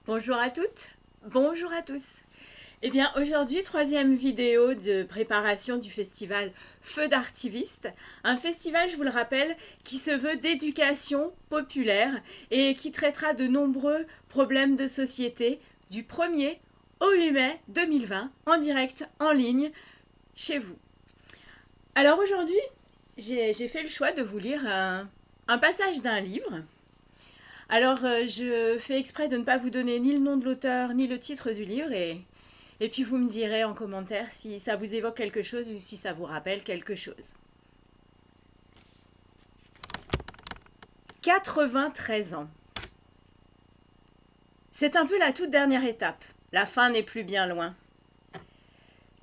Bonjour à toutes, bonjour à tous. Eh bien aujourd'hui, troisième vidéo de préparation du festival Feu d'Artiviste. Un festival, je vous le rappelle, qui se veut d'éducation populaire et qui traitera de nombreux problèmes de société du 1er au 8 mai 2020 en direct, en ligne, chez vous. Alors aujourd'hui, j'ai fait le choix de vous lire un passage d'un livre. Alors, je fais exprès de ne pas vous donner ni le nom de l'auteur, ni le titre du livre, et puis vous me direz en commentaire si ça vous évoque quelque chose ou si ça vous rappelle quelque chose. 93 ans. C'est un peu la toute dernière étape. La fin n'est plus bien loin.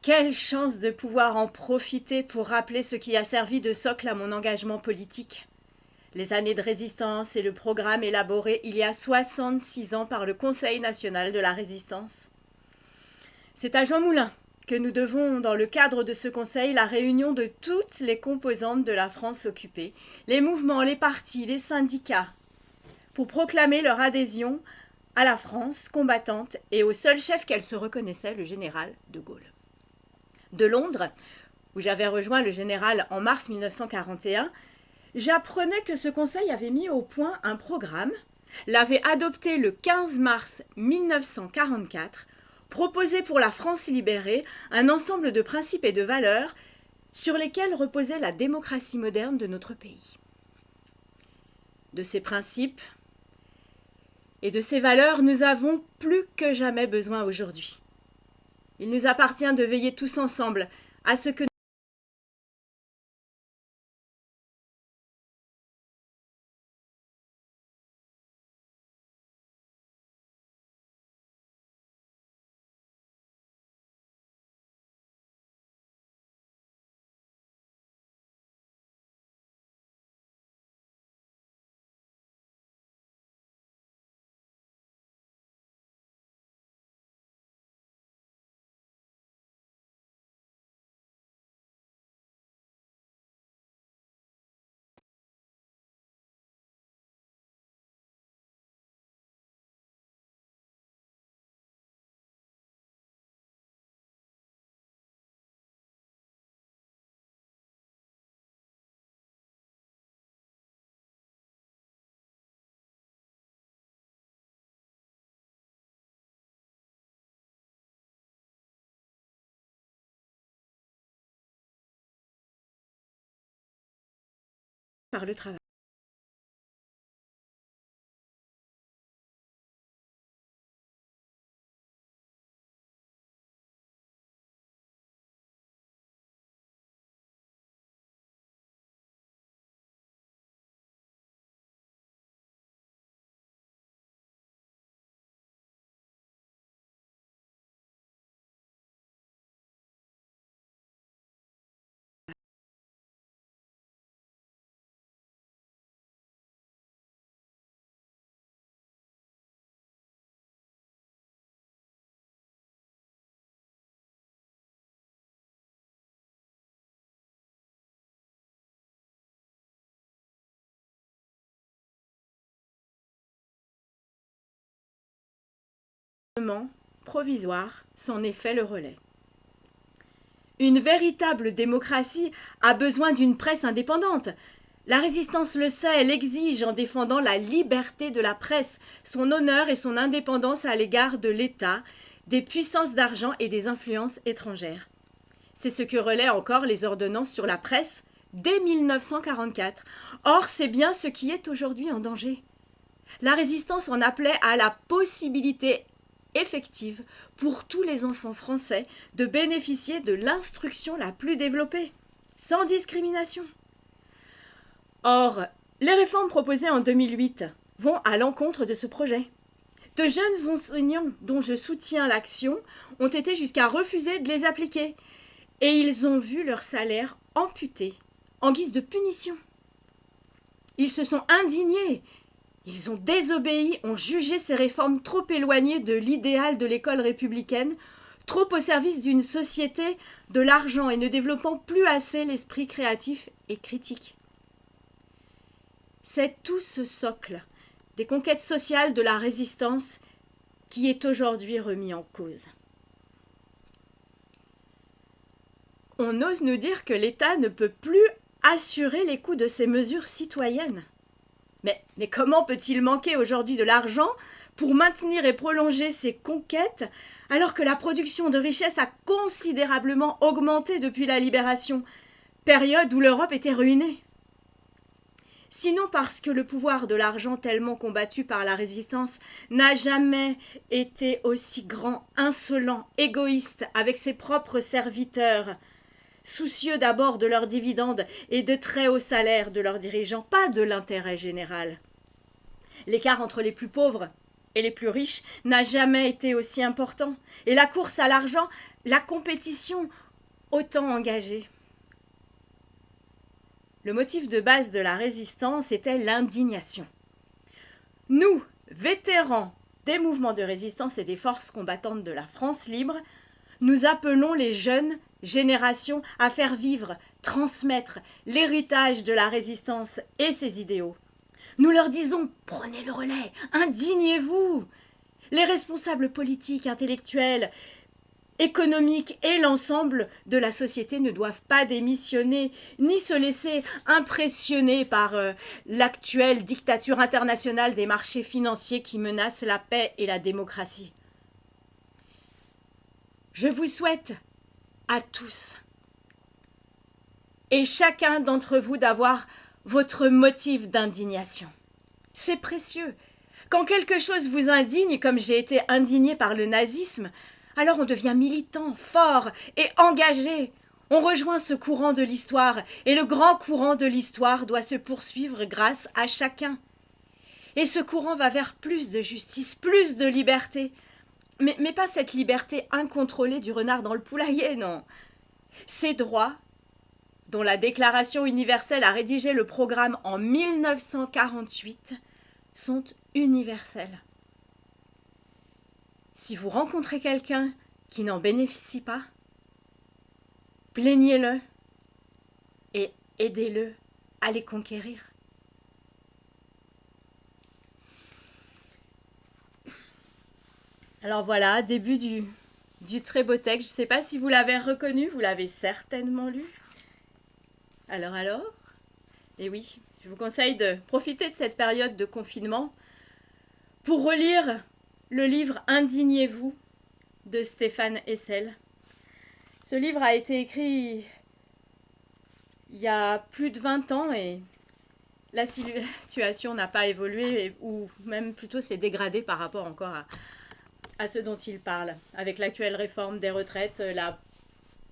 Quelle chance de pouvoir en profiter pour rappeler ce qui a servi de socle à mon engagement politique. Les années de résistance et le programme élaboré il y a 66 ans par le Conseil national de la résistance. C'est à Jean Moulin que nous devons, dans le cadre de ce conseil, la réunion de toutes les composantes de la France occupée, les mouvements, les partis, les syndicats, pour proclamer leur adhésion à la France combattante et au seul chef qu'elle se reconnaissait, le général de Gaulle. De Londres, où j'avais rejoint le général en mars 1941, j'apprenais que ce conseil avait mis au point un programme, l'avait adopté le 15 mars 1944, proposé pour la France libérée un ensemble de principes et de valeurs sur lesquels reposait la démocratie moderne de notre pays. De ces principes et de ces valeurs, nous avons plus que jamais besoin aujourd'hui. Il nous appartient de veiller tous ensemble à ce que par le travail. Provisoire s'en est fait le relais. Une véritable démocratie a besoin d'une presse indépendante. La résistance le sait, elle exige en défendant la liberté de la presse, son honneur et son indépendance à l'égard de l'État, des puissances d'argent et des influences étrangères. C'est ce que relaient encore les ordonnances sur la presse dès 1944. Or, c'est bien ce qui est aujourd'hui en danger. La résistance en appelait à la possibilité effective pour tous les enfants français de bénéficier de l'instruction la plus développée, sans discrimination. Or, les réformes proposées en 2008 vont à l'encontre de ce projet. De jeunes enseignants dont je soutiens l'action ont été jusqu'à refuser de les appliquer et ils ont vu leur salaire amputé en guise de punition. Ils se sont indignés. Ils ont désobéi, ont jugé ces réformes trop éloignées de l'idéal de l'école républicaine, trop au service d'une société de l'argent et ne développant plus assez l'esprit créatif et critique. C'est tout ce socle des conquêtes sociales de la résistance qui est aujourd'hui remis en cause. On ose nous dire que l'État ne peut plus assurer les coûts de ces mesures citoyennes. Mais comment peut-il manquer aujourd'hui de l'argent pour maintenir et prolonger ces conquêtes alors que la production de richesses a considérablement augmenté depuis la libération, période où l'Europe était ruinée? Sinon parce que le pouvoir de l'argent tellement combattu par la résistance n'a jamais été aussi grand, insolent, égoïste avec ses propres serviteurs, soucieux d'abord de leurs dividendes et de très hauts salaires de leurs dirigeants, pas de l'intérêt général. L'écart entre les plus pauvres et les plus riches n'a jamais été aussi important, et la course à l'argent, la compétition, autant engagée. Le motif de base de la résistance était l'indignation. Nous, vétérans des mouvements de résistance et des forces combattantes de la France libre, nous appelons les jeunes générations à faire vivre, transmettre l'héritage de la résistance et ses idéaux. Nous leur disons « Prenez le relais, indignez-vous !» Les responsables politiques, intellectuels, économiques et l'ensemble de la société ne doivent pas démissionner ni se laisser impressionner par l'actuelle dictature internationale des marchés financiers qui menace la paix et la démocratie. Je vous souhaite à tous et chacun d'entre vous d'avoir votre motif d'indignation. C'est précieux. Quand quelque chose vous indigne, comme j'ai été indigné par le nazisme, alors on devient militant, fort et engagé. On rejoint ce courant de l'histoire, et le grand courant de l'histoire doit se poursuivre grâce à chacun. Et ce courant va vers plus de justice, plus de liberté. Mais pas cette liberté incontrôlée du renard dans le poulailler, non. Ces droits, dont la Déclaration universelle a rédigé le programme en 1948, sont universels. Si vous rencontrez quelqu'un qui n'en bénéficie pas, plaignez-le et aidez-le à les conquérir. Alors voilà, début du très beau texte. Je ne sais pas si vous l'avez reconnu, vous l'avez certainement lu. Alors et oui, je vous conseille de profiter de cette période de confinement pour relire le livre « Indignez-vous » de Stéphane Hessel. Ce livre a été écrit il y a plus de 20 ans et la situation n'a pas évolué ou même plutôt s'est dégradée par rapport encore à ce dont il parle. Avec l'actuelle réforme des retraites, la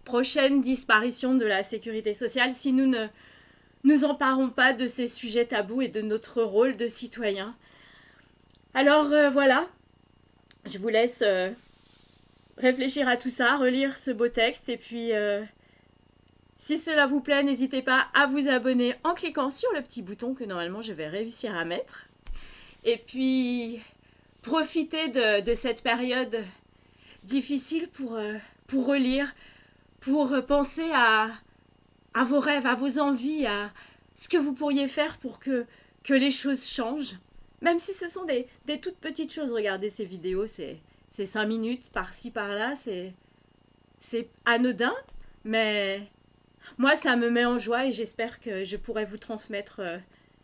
prochaine disparition de la sécurité sociale, si nous ne nous emparons pas de ces sujets tabous et de notre rôle de citoyen. Alors voilà, je vous laisse réfléchir à tout ça, relire ce beau texte et puis si cela vous plaît, n'hésitez pas à vous abonner en cliquant sur le petit bouton que normalement je vais réussir à mettre. Et puis profitez de cette période difficile pour relire, pour penser à vos rêves, à vos envies, à ce que vous pourriez faire pour que les choses changent. Même si ce sont des toutes petites choses. Regardez ces vidéos, c'est 5 minutes par-ci, par-là. C'est anodin, mais moi, ça me met en joie et j'espère que je pourrai vous transmettre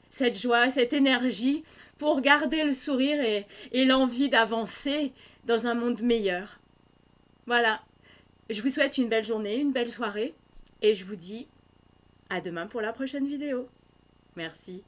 cette joie, cette énergie pour garder le sourire et l'envie d'avancer dans un monde meilleur. Voilà. Je vous souhaite une belle journée, une belle soirée et je vous dis à demain pour la prochaine vidéo. Merci.